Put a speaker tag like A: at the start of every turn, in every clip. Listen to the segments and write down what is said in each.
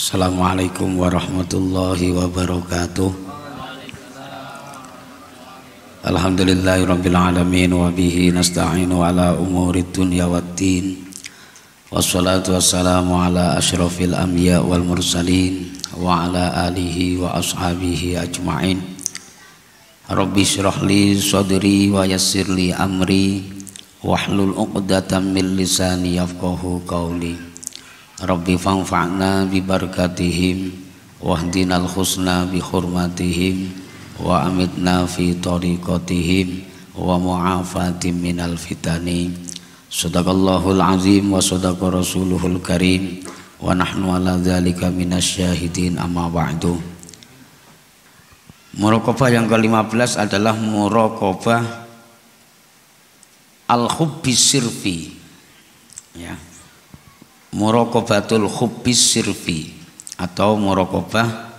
A: Assalamualaikum warahmatullahi wabarakatuh. Alhamdulillahirabbil alamin wa bihi nasta'inu ala umurid dunya waddin. Wassalatu wassalamu ala asyrafil anbiya wal mursalin wa ala alihi wa ashabihi ajma'in. Rabbi shrah li sadri wa yassir li amri wahlul 'uqdatam min lisani yafqahu qawli. Rabbi fanfa'na bi barakatihim wahdinal husna bi hurmatihim wa amitna fi tariqatihim wa mu'afatim minal fitani. Sadaqallahul azim wa sadaqa rasuluhul karim wa nahnu ala dzalika minasyahidin amma ba'du. Muraqabah yang ke-15 adalah muraqabah al-hubbis sirfi, ya. Muraqabatul hubbis sirfi atau muraqabah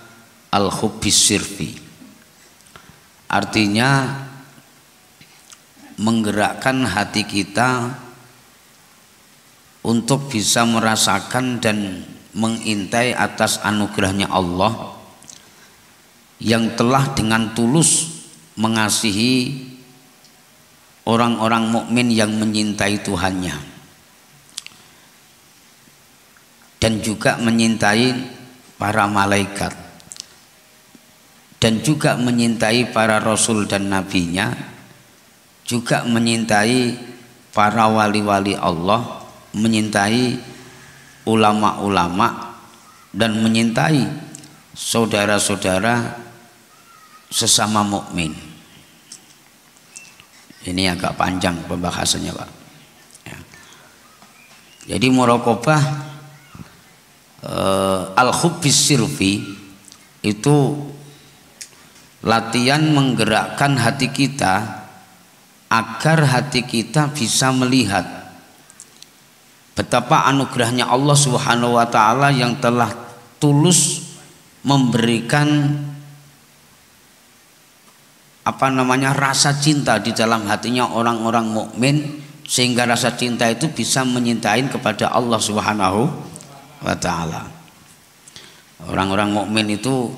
A: al-hubbis sirfi, artinya menggerakkan hati kita untuk bisa merasakan dan mengintai atas anugerahnya Allah yang telah dengan tulus mengasihi orang-orang mukmin yang menyintai Tuhannya dan juga menyintai para malaikat dan juga menyintai para rasul dan nabinya, juga menyintai para wali-wali Allah, menyintai ulama-ulama dan menyintai saudara-saudara sesama mukmin. Ini agak panjang pembahasannya, Pak, ya. Jadi muraqabah al-hubbis sirfi itu latihan menggerakkan hati kita agar hati kita bisa melihat betapa anugerahnya Allah Subhanahu wa taala yang telah tulus memberikan rasa cinta di dalam hatinya orang-orang mukmin, sehingga rasa cinta itu bisa menyintai kepada Allah Subhanahu wa ta'ala. Orang-orang mukmin itu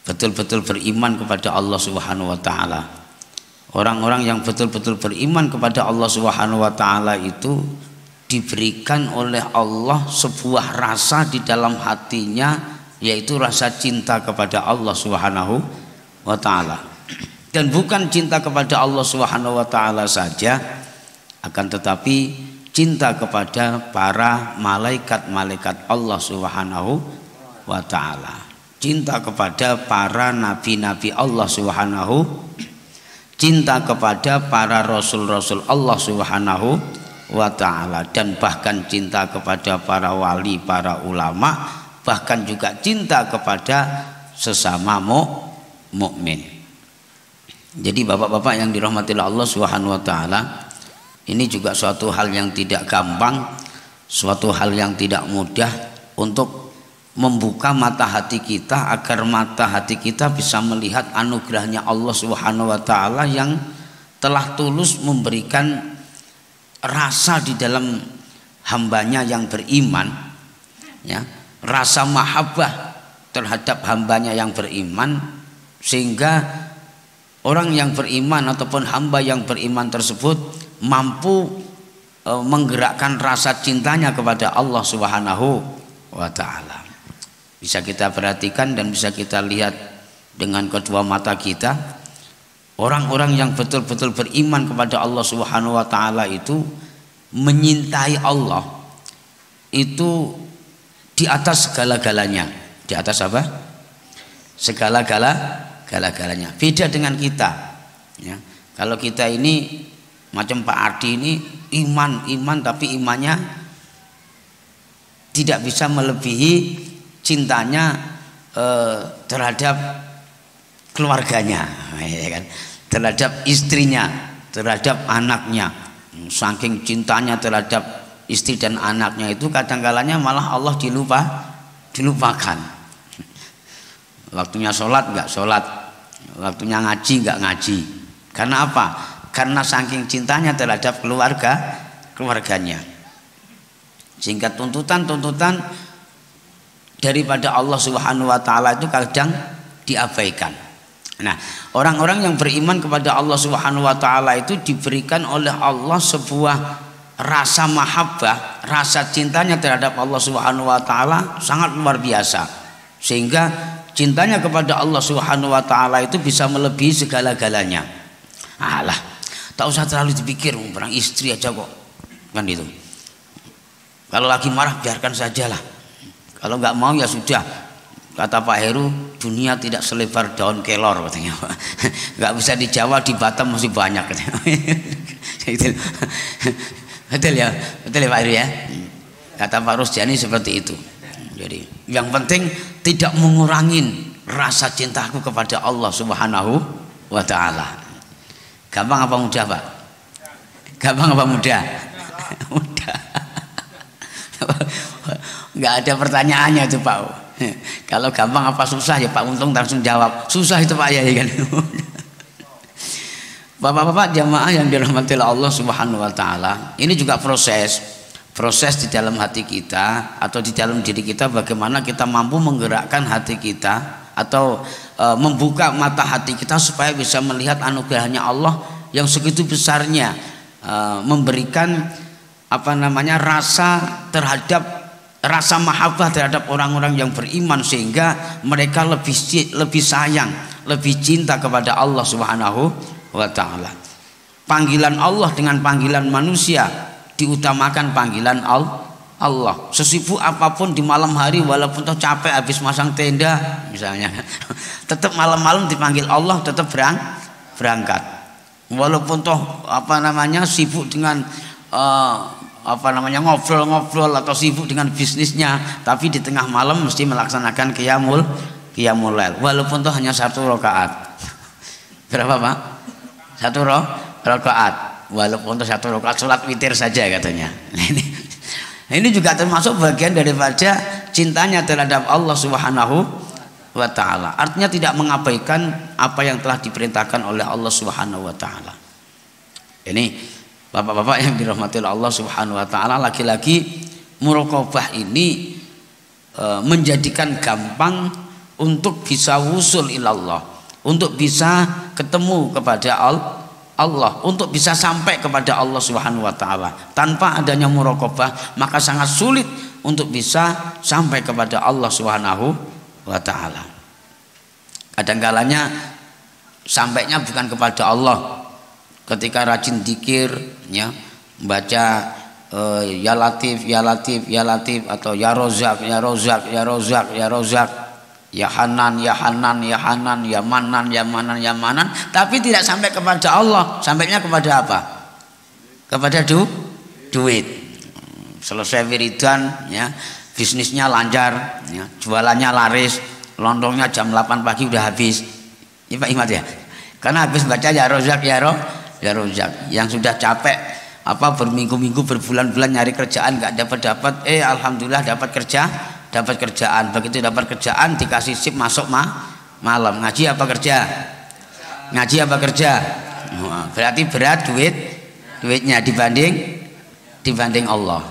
A: betul-betul beriman kepada Allah Subhanahu wa ta'ala. Orang-orang yang betul-betul beriman kepada Allah Subhanahu wa ta'ala itu diberikan oleh Allah sebuah rasa di dalam hatinya, yaitu rasa cinta kepada Allah Subhanahu wa ta'ala. Dan bukan cinta kepada Allah Subhanahu wa ta'ala saja, akan tetapi cinta kepada para malaikat-malaikat Allah Subhanahu wa ta'ala, cinta kepada para nabi-nabi Allah Subhanahu, cinta kepada para rasul-rasul Allah Subhanahu wa ta'ala, dan bahkan cinta kepada para wali, para ulama, bahkan juga cinta kepada sesama mukmin. Jadi bapak-bapak yang dirahmati Allah Subhanahu wa ta'ala, ini juga suatu hal yang tidak gampang, suatu hal yang tidak mudah untuk membuka mata hati kita agar mata hati kita bisa melihat anugerahnya Allah Subhanahu wa ta'ala yang telah tulus memberikan rasa di dalam hambanya yang beriman, ya, rasa mahabbah terhadap hambanya yang beriman, sehingga orang yang beriman ataupun hamba yang beriman tersebut mampu menggerakkan rasa cintanya kepada Allah Subhanahu wa ta'ala. Bisa kita perhatikan dan bisa kita lihat dengan kedua mata kita, orang-orang yang betul-betul beriman kepada Allah Subhanahu wa ta'ala itu menyintai Allah itu di atas segala-galanya. Di atas apa? Segala-galanya. Beda dengan kita, ya. Kalau kita ini macam Pak Ardi ini iman tapi imannya tidak bisa melebihi cintanya terhadap keluarganya, ya kan? Terhadap istrinya, terhadap anaknya. Saking cintanya terhadap istri dan anaknya itu kadang-kalanya malah Allah dilupakan. Waktunya sholat nggak sholat, waktunya ngaji nggak ngaji. Karena apa? Karena saking cintanya terhadap keluarganya. Sehingga tuntutan daripada Allah Subhanahu wa taala itu kadang diabaikan. Nah, orang-orang yang beriman kepada Allah Subhanahu wa taala itu diberikan oleh Allah sebuah rasa mahabbah, rasa cintanya terhadap Allah Subhanahu wa taala sangat luar biasa. Sehingga cintanya kepada Allah Subhanahu wa taala itu bisa melebihi segala-galanya. Alah, tak usah terlalu dipikir, orang istri aja kok. Kan itu. Kalau lagi marah biarkan sajalah. Kalau nggak mau ya sudah. Kata Pak Heru, dunia tidak selebar daun kelor katanya. Nggak bisa di Jawa, di Batam masih banyak katanya. Betul ya Pak Heru ya. Kata Pak Rusjani seperti itu. Jadi yang penting tidak mengurangin rasa cintaku kepada Allah Subhanahu wa taala. Gampang apa mudah, Pak? Gampang apa mudah? Mudah. Nggak ada pertanyaannya itu, Pak. Kalau gampang apa susah ya Pak Untung langsung jawab. Susah itu Pak ya kan. Bapak-bapak jamaah yang dirahmati Allah Subhanahu wa taala, ini juga proses di dalam hati kita atau di dalam diri kita, bagaimana kita mampu menggerakkan hati kita atau membuka mata hati kita supaya bisa melihat anugerahnya Allah yang segitu besarnya, memberikan rasa mahabbah terhadap orang-orang yang beriman, sehingga mereka lebih sayang, lebih cinta kepada Allah Subhanahu wa taala. Panggilan Allah dengan panggilan manusia diutamakan panggilan Allah. Sesibuk apapun di malam hari, walaupun toh capek habis masang tenda misalnya, tetap malam-malam dipanggil Allah, tetap berangkat. Walaupun toh sibuk dengan ngobrol atau sibuk dengan bisnisnya, tapi di tengah malam mesti melaksanakan qiyamul lail, walaupun toh hanya 1 rakaat. Berapa Pak? 1 rakaat, walaupun toh 1 rakaat sholat witir saja katanya. Ini juga termasuk bagian daripada cintanya terhadap Allah Subhanahu wa taala. Artinya tidak mengabaikan apa yang telah diperintahkan oleh Allah Subhanahu wa taala. Ini Bapak-bapak yang dirahmati Allah Subhanahu wa taala, lagi-lagi muraqabah ini menjadikan gampang untuk bisa wusul ilallah, untuk bisa ketemu kepada Allah, untuk bisa sampai kepada Allah Subhanahu wa taala. Tanpa adanya muraqabah, maka sangat sulit untuk bisa sampai kepada Allah Subhanahu wa taala. Kadang-kalanya sampainya bukan kepada Allah. Ketika rajin dzikir ya, membaca ya Latif ya Latif ya Latif, atau ya Rozak ya Rozak ya Rozak ya Rozak, ya Hanan ya Hanan ya Hanan, ya Manan ya Manan ya Manan, tapi tidak sampai kepada Allah. Sampainya kepada apa? Kepada duit. Selesai wiridan ya, bisnisnya lancar ya, jualannya laris, lontongnya jam 8 pagi udah habis ya Pak Imat ya, karena habis baca ya Rozak ya Rozak. Yang sudah capek berminggu-minggu berbulan-bulan nyari kerjaan nggak dapat, alhamdulillah dapat kerjaan. Begitu dapat kerjaan dikasih sip masuk malam. Ngaji apa kerja? Berarti berat duitnya dibanding Allah.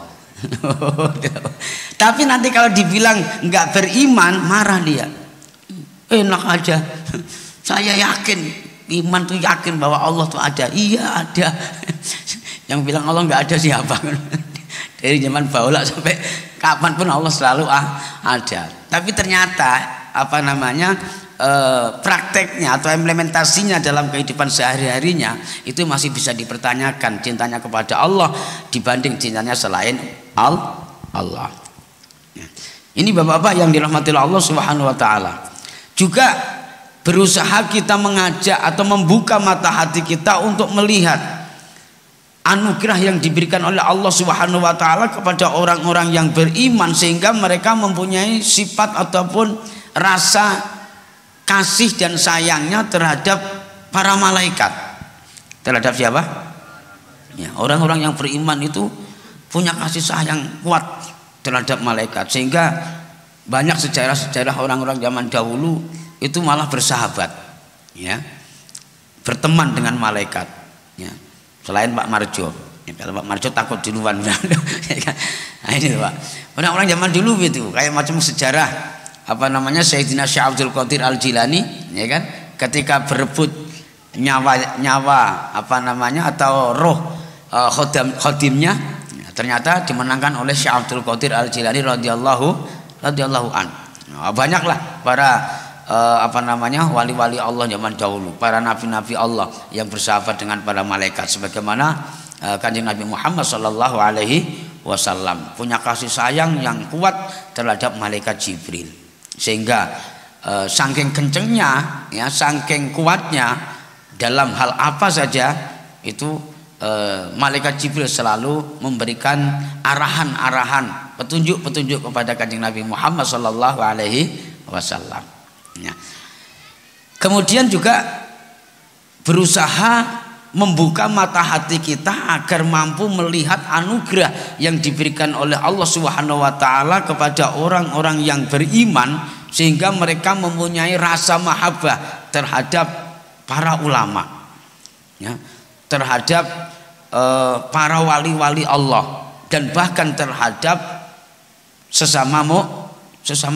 A: Tapi nanti kalau dibilang nggak beriman, marah dia. Enak aja, saya yakin. Iman tuh yakin bahwa Allah tuh ada. Iya ada. Yang bilang Allah nggak ada siapa? Dari zaman baula sampai kapanpun Allah selalu ada. Tapi ternyata prakteknya atau implementasinya dalam kehidupan sehari-harinya itu masih bisa dipertanyakan, cintanya kepada Allah dibanding cintanya selain Allah. Ini bapak-bapak yang dirahmati Allah Subhanahu wa taala. Juga berusaha kita mengajak atau membuka mata hati kita untuk melihat anugerah yang diberikan oleh Allah Subhanahu wa taala kepada orang-orang yang beriman, sehingga mereka mempunyai sifat ataupun rasa kasih dan sayangnya terhadap para malaikat. Terhadap siapa? Ya, orang-orang yang beriman itu punya kasih sayang kuat terhadap malaikat, sehingga banyak sejarah-sejarah orang-orang zaman dahulu itu malah bersahabat ya, berteman dengan malaikat ya. selain Pak Marjo. Ya, kalau Pak Marjo takut duluan. Nah, ini Pak. Orang-orang zaman dulu itu kayak macam sejarah apa namanya Sayyidina Syekh Abdul Qadir Al-Jilani, ya kan? Ketika berebut nyawa apa namanya atau roh khodimnya, ternyata dimenangkan oleh Syekh Abdul Qadir Al-Jilani radhiyallahu an. Nah, banyaklah para apa namanya wali-wali Allah zaman dahulu, para nabi-nabi Allah yang bersahabat dengan para malaikat sebagaimana Kanjeng Nabi Muhammad sallallahu alaihi wasallam punya kasih sayang yang kuat terhadap malaikat Jibril, sehingga saking kencengnya ya, saking kuatnya dalam hal apa saja itu malaikat Jibril selalu memberikan arahan-arahan, petunjuk-petunjuk kepada Kanjeng Nabi Muhammad sallallahu alaihi wasallam. Ya. Kemudian juga berusaha membuka mata hati kita agar mampu melihat anugerah yang diberikan oleh Allah Subhanahu wa taala kepada orang-orang yang beriman, sehingga mereka mempunyai rasa mahabbah terhadap para ulama, ya, terhadap para wali-wali Allah, dan bahkan terhadap sesama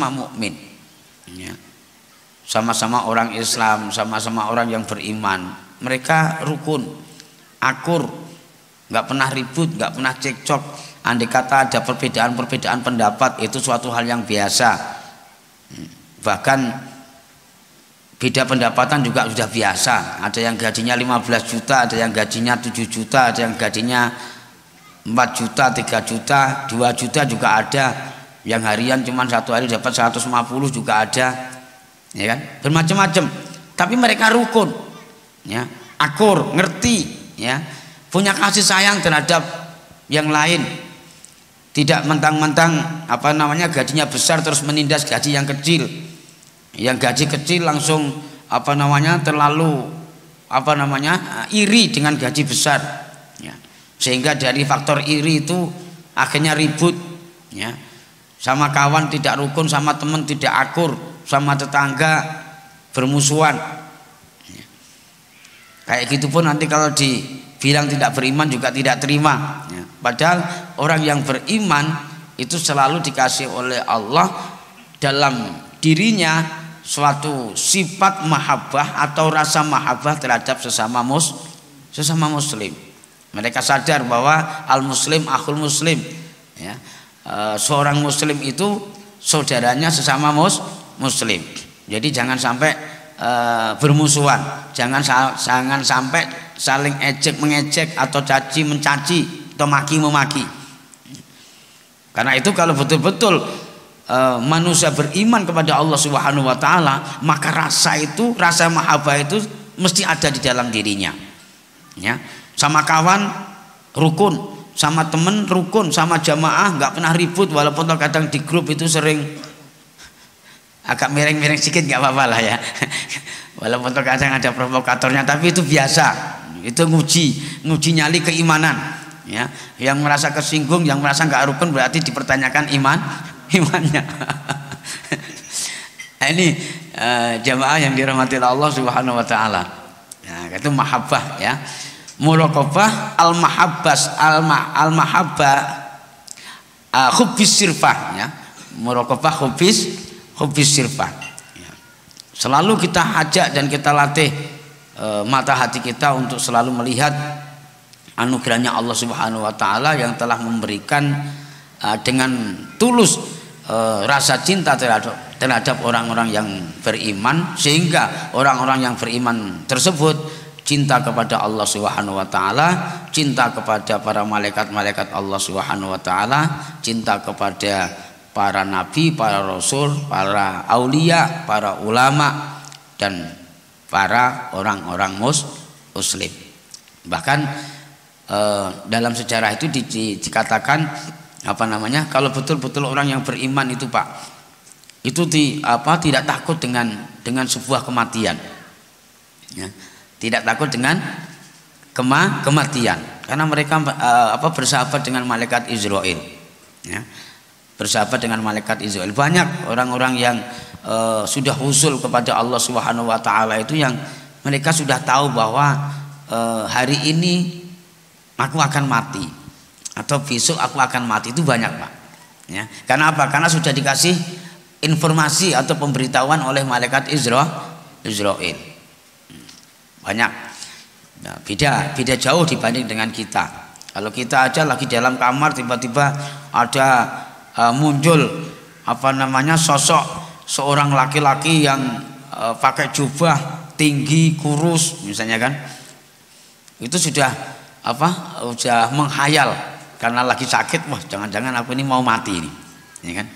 A: mukmin, ya. Sama-sama orang Islam, sama-sama orang yang beriman, mereka rukun, akur, nggak pernah ribut, nggak pernah cekcok. Andai kata ada perbedaan pendapat, itu suatu hal yang biasa. Bahkan beda pendapatan juga sudah biasa. Ada yang gajinya 15 juta, ada yang gajinya 7 juta, ada yang gajinya 4 juta, 3 juta, 2 juta juga ada. Yang harian cuma satu hari dapat 150 juga ada, ya kan? Bermacam-macam. Tapi mereka rukun, ya, akur, ngerti, ya, punya kasih sayang terhadap yang lain. Tidak mentang-mentang apa namanya gajinya besar terus menindas gaji yang kecil. Yang gaji kecil langsung apa namanya terlalu apa namanya iri dengan gaji besar, ya. Sehingga dari faktor iri itu akhirnya ribut, ya. Sama kawan tidak rukun, sama teman tidak akur, sama tetangga bermusuhan. Kayak gitu pun nanti kalau dibilang tidak beriman juga tidak terima, ya. Padahal orang yang beriman itu selalu dikasih oleh Allah dalam dirinya suatu sifat mahabbah atau rasa mahabbah terhadap sesama muslim. Mereka sadar bahwa al muslim akhul muslim, ya. Seorang muslim itu saudaranya sesama muslim. Jadi jangan sampai bermusuhan, jangan sampai saling ejek mengejek atau caci mencaci atau maki memaki. Karena itu kalau betul-betul manusia beriman kepada Allah Subhanahu wa taala, maka rasa mahabbah itu mesti ada di dalam dirinya, ya. Sama kawan rukun, sama temen rukun, sama jamaah nggak pernah ribut, walaupun kadang di grup itu sering agak miring-miring sedikit nggak apa-apa lah, ya. Walaupun kadang ada provokatornya, tapi itu biasa. Itu nguji nyali keimanan, ya. Yang merasa kesinggung, yang merasa nggak rukun berarti dipertanyakan imannya. Nah, ini jamaah yang dirahmati Allah Subhanahu wa taala. Nah, itu mahabbah, ya. Muraqabah al-mahabbah hubbis sirfah, ya. Muraqabah hubbis sirfah, ya. Selalu kita ajak dan kita latih mata hati kita untuk selalu melihat anugerahnya Allah Subhanahu wa taala yang telah memberikan dengan tulus rasa cinta terhadap orang-orang yang beriman, sehingga orang-orang yang beriman tersebut cinta kepada Allah Subhanahu wa taala, cinta kepada para malaikat-malaikat Allah Subhanahu wa taala, cinta kepada para nabi, para rasul, para aulia, para ulama, dan para orang-orang muslim. Bahkan dalam sejarah itu dikatakan apa namanya, kalau betul-betul orang yang beriman itu Pak, itu tidak takut dengan sebuah kematian, ya. Tidak takut dengan kematian, karena mereka bersahabat dengan malaikat Israel, ya. Bersahabat dengan malaikat Israel. Banyak orang-orang yang sudah usul kepada Allah Subhanahu wa taala itu yang mereka sudah tahu bahwa hari ini aku akan mati, atau besok aku akan mati, itu banyak Pak. Ya, karena apa? Karena sudah dikasih informasi atau pemberitahuan oleh malaikat Israil. Banyak. Nah, beda jauh dibanding dengan kita. Kalau kita aja lagi dalam kamar tiba-tiba ada muncul sosok seorang laki-laki yang pakai jubah tinggi kurus misalnya kan, itu sudah menghayal karena lagi sakit, wah jangan-jangan aku ini mau mati ini, ya kan?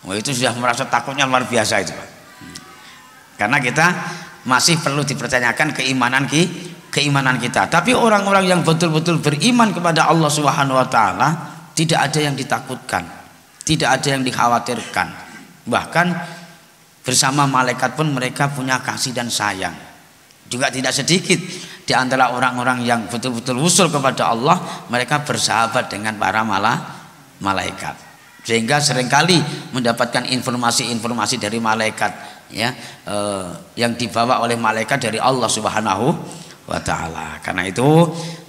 A: Wah itu sudah merasa takutnya luar biasa itu Pak. Karena kita masih perlu dipertanyakan keimanan kita. Tapi orang-orang yang betul-betul beriman kepada Allah Subhanahu wa taala tidak ada yang ditakutkan, tidak ada yang dikhawatirkan. Bahkan bersama malaikat pun mereka punya kasih dan sayang. Juga tidak sedikit di antara orang-orang yang betul-betul usul kepada Allah, mereka bersahabat dengan para malaikat. Sehingga seringkali mendapatkan informasi-informasi dari malaikat, ya, yang dibawa oleh malaikat dari Allah Subhanahu wa taala. Karena itu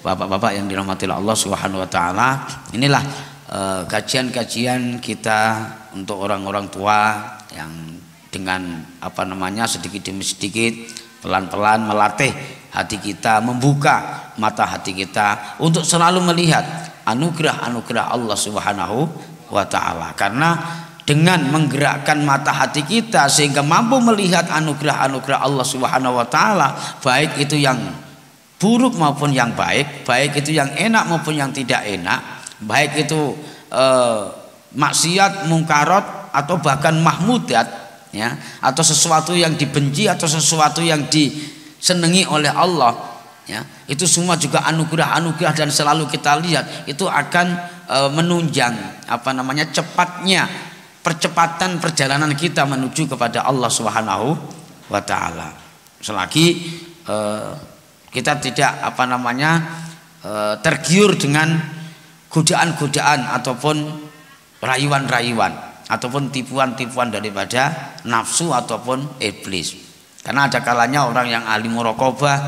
A: Bapak-bapak yang dirahmati Allah Subhanahu wa taala, inilah kajian-kajian kita untuk orang-orang tua yang dengan sedikit demi sedikit pelan-pelan melatih hati kita, membuka mata hati kita untuk selalu melihat anugerah-anugerah Allah Subhanahu wa taala. Karena dengan menggerakkan mata hati kita sehingga mampu melihat anugerah-anugerah Allah Subhanahu wa taala, baik itu yang buruk maupun yang baik, baik itu yang enak maupun yang tidak enak, baik itu maksiat, mungkarat atau bahkan mahmudat, ya, atau sesuatu yang dibenci atau sesuatu yang disenangi oleh Allah, ya, itu semua juga anugerah-anugerah dan selalu kita lihat itu akan menunjang cepatnya percepatan perjalanan kita menuju kepada Allah Subhanahu wa taala. Selagi kita tidak tergiur dengan godaan-godaan ataupun rayuan-rayuan ataupun tipuan-tipuan daripada nafsu ataupun iblis. Karena ada kalanya orang yang ahli muraqabah,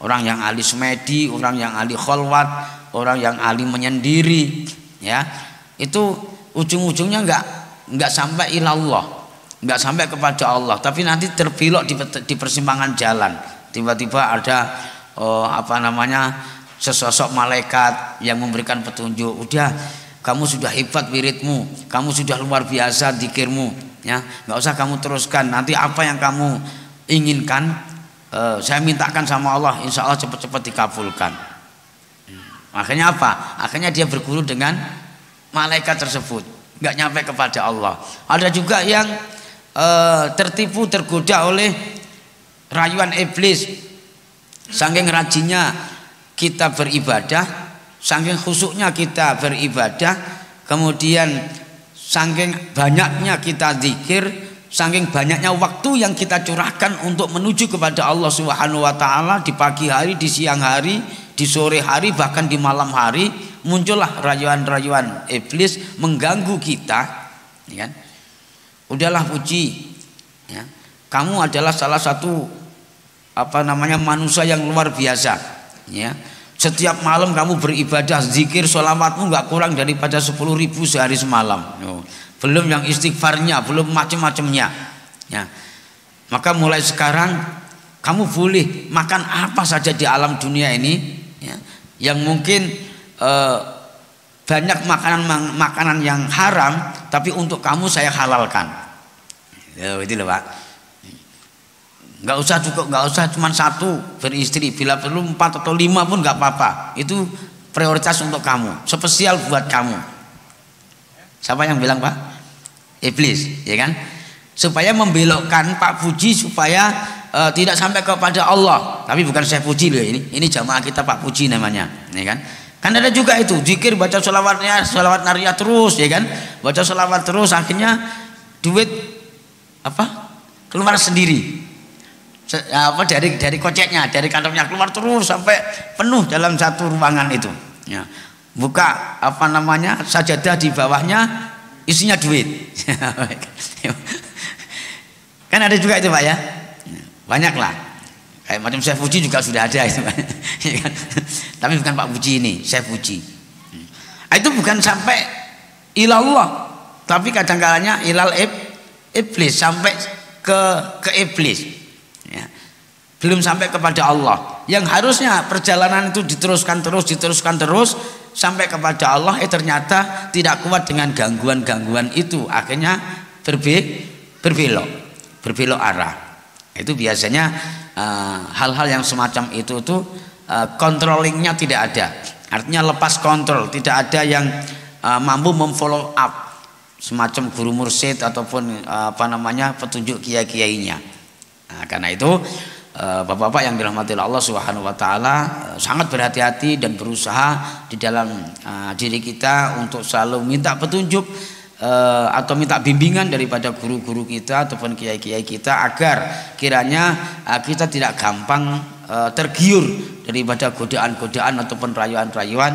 A: orang yang ahli semedi, orang yang ahli khalwat, orang yang ahli menyendiri, ya, itu ujung-ujungnya enggak sampai ilallah, enggak sampai kepada Allah, tapi nanti terbelok di persimpangan jalan. Tiba-tiba ada sesosok malaikat yang memberikan petunjuk, udah kamu sudah hebat wiridmu, kamu sudah luar biasa zikirmu, ya, nggak usah kamu teruskan, nanti apa yang kamu inginkan saya mintakan sama Allah, insya Allah cepat-cepat dikabulkan. Akhirnya apa? Akhirnya dia berguru dengan malaikat tersebut, nggak nyampe kepada Allah. Ada juga yang tertipu, tergoda oleh rayuan iblis. Saking rajinnya kita beribadah, saking khusyuknya kita beribadah, kemudian saking banyaknya kita zikir, saking banyaknya waktu yang kita curahkan untuk menuju kepada Allah Subhanahu wa taala di pagi hari, di siang hari, di sore hari, bahkan di malam hari, muncullah rayuan-rayuan iblis mengganggu kita, ya kan? Udahlah puji, ya, kamu adalah salah satu manusia yang luar biasa, ya. Setiap malam kamu beribadah, zikir, sholawatmu nggak kurang daripada 10.000 sehari semalam. Belum yang istighfarnya, belum macam-macamnya, ya. Maka mulai sekarang kamu boleh makan apa saja di alam dunia ini, ya, yang mungkin banyak makanan yang haram, tapi untuk kamu saya halalkan. Itu loh Pak. Nggak usah cuma satu beristri, bila perlu 4 atau 5 pun nggak apa-apa. Itu prioritas untuk kamu, spesial buat kamu. Siapa yang bilang Pak? Iblis, ya kan? Supaya membelokkan Pak Puji supaya tidak sampai kepada Allah. Tapi bukan saya puji loh, ini jamaah kita Pak Puji namanya, ya kan? Kan ada juga itu zikir, baca sholawat nariyah terus, ya kan? Baca sholawat terus, akhirnya duit keluar sendiri. Dari koceknya, dari kantongnya keluar terus sampai penuh dalam satu ruangan itu, ya. Buka sajadah, di bawahnya isinya duit. Kan ada juga itu Pak, ya. Banyak lah, kayak macam saya Fuji juga sudah ada itu, Pak. Tapi bukan Pak Puji ini, saya Puji. Itu bukan sampai ilallah, tapi kadang-kalanya ilal iblis, sampai ke iblis. Ya. Belum sampai kepada Allah. Yang harusnya perjalanan itu diteruskan terus sampai kepada Allah, ternyata tidak kuat dengan gangguan-gangguan itu, akhirnya berbelok arah. Itu biasanya hal-hal yang semacam itu tuh controllingnya tidak ada, artinya lepas kontrol, tidak ada yang mampu memfollow up semacam guru mursyid ataupun petunjuk kiai-kiainya. Nah, karena itu bapak-bapak yang dirahmati Allah Subhanahu wa taala, sangat berhati-hati dan berusaha di dalam diri kita untuk selalu minta petunjuk atau minta bimbingan daripada guru-guru kita ataupun kiai-kiai kita, agar kiranya kita tidak gampang tergiur daripada godaan-godaan ataupun rayuan-rayuan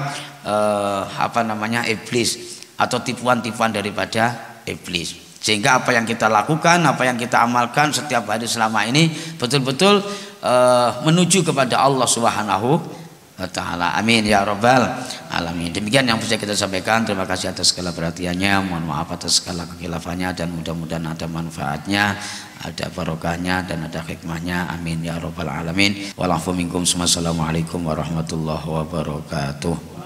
A: iblis atau tipuan-tipuan daripada iblis. Sehingga apa yang kita lakukan, apa yang kita amalkan setiap hari selama ini betul-betul menuju kepada Allah Subhanahu wa taala. Amin ya rabbal alamin. Demikian yang bisa kita sampaikan. Terima kasih atas segala perhatiannya. Mohon maaf atas segala kekhilafannya, dan mudah-mudahan ada manfaatnya, ada barokahnya, dan ada hikmahnya. Amin ya rabbal alamin. Walafu minkum. Wassalamualaikum warahmatullahi wabarakatuh.